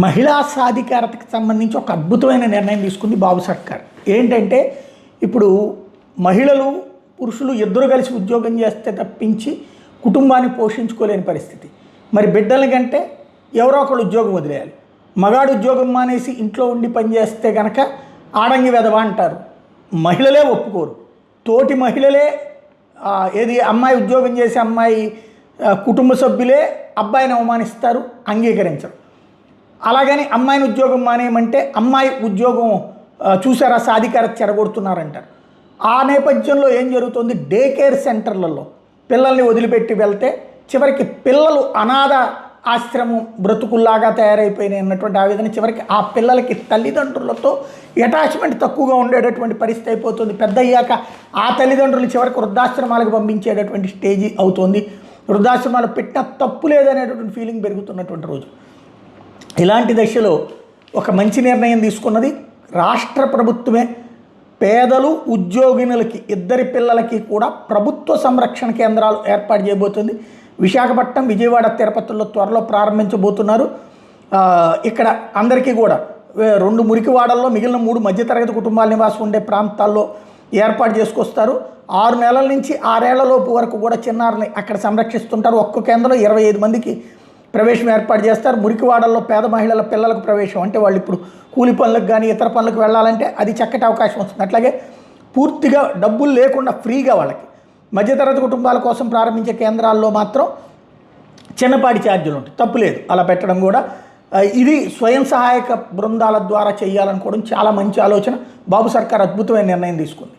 మహిళా సాధికారతకు సంబంధించి ఒక అద్భుతమైన నిర్ణయం తీసుకుంది బాబు సర్కార్. ఏంటంటే ఇప్పుడు మహిళలు పురుషులు ఇద్దరు కలిసి ఉద్యోగం చేస్తే తప్పించి కుటుంబాన్ని పోషించుకోలేని పరిస్థితి. మరి బిడ్డల కంటే ఎవరో ఒకళ్ళు ఉద్యోగం వదిలేయాలి. మగాడు ఉద్యోగం మానేసి ఇంట్లో ఉండి పనిచేస్తే కనుక ఆడంగి వెధవ అంటారు. మహిళలే ఒప్పుకోరు. తోటి మహిళలే ఏది అమ్మాయి ఉద్యోగం చేసే అమ్మాయి కుటుంబ సభ్యులే అబ్బాయిని అవమానిస్తారు, అంగీకరించరు. అలాగని అమ్మాయిని ఉద్యోగం మానేయమంటే అమ్మాయి ఉద్యోగం చూసారా సాధికారత చెడగొడుతున్నారంటారు. ఆ నేపథ్యంలో ఏం జరుగుతుంది, డే కేర్ సెంటర్లలో పిల్లల్ని వదిలిపెట్టి వెళ్తే చివరికి పిల్లలు అనాథ ఆశ్రమం బ్రతుకుల్లాగా తయారైపోయినాయి అన్నటువంటి ఆవేదన. చివరికి ఆ పిల్లలకి తల్లిదండ్రులతో అటాచ్మెంట్ తక్కువగా ఉండేటటువంటి పరిస్థితి అయిపోతుంది. పెద్ద అయ్యాక ఆ తల్లిదండ్రులు చివరికి వృద్ధాశ్రమాలకు పంపించేటటువంటి స్టేజీ అవుతుంది. వృద్ధాశ్రమాలు పెట్టిన తప్పు లేదనేటటువంటి ఫీలింగ్ పెరుగుతున్నటువంటి రోజు. ఇలాంటి దశలో ఒక మంచి నిర్ణయం తీసుకున్నది రాష్ట్ర ప్రభుత్వమే. పేదలు ఉద్యోగినులకి ఇద్దరి పిల్లలకి కూడా ప్రభుత్వ సంరక్షణ కేంద్రాలు ఏర్పాటు చేయబోతుంది. విశాఖపట్నం, విజయవాడ, తిరుపతిలో త్వరలో ప్రారంభించబోతున్నారు. ఇక్కడ అందరికీ కూడా 2 మురికివాడల్లో మిగిలిన 3 మధ్యతరగతి కుటుంబాల నివాసం ఉండే ప్రాంతాల్లో ఏర్పాటు చేసుకొస్తారు. 6 నెలల నుంచి 6 ఏళ్లలోపు వరకు కూడా చిన్నారిని అక్కడ సంరక్షిస్తుంటారు. ఒక్క కేంద్రంలో 25 మందికి ప్రవేశం ఏర్పాటు చేస్తారు. మురికివాడల్లో పేద మహిళల పిల్లలకు ప్రవేశం అంటే వాళ్ళు ఇప్పుడు కూలి పనులకు కానీ ఇతర పనులకు వెళ్ళాలంటే అది చక్కటి అవకాశం వస్తుంది. అట్లాగే పూర్తిగా డబ్బులు లేకుండా ఫ్రీగా వాళ్ళకి మధ్యతరగతి కుటుంబాల కోసం ప్రారంభించే కేంద్రాల్లో మాత్రం చిన్నపాటి ఛార్జీలు ఉంటాయి. తప్పులేదు అలా పెట్టడం కూడా. ఇది స్వయం సహాయక బృందాల ద్వారా చేయాలనుకోవడం చాలా మంచి ఆలోచన. బాబు సర్కార్ అద్భుతమైన నిర్ణయం తీసుకుంది.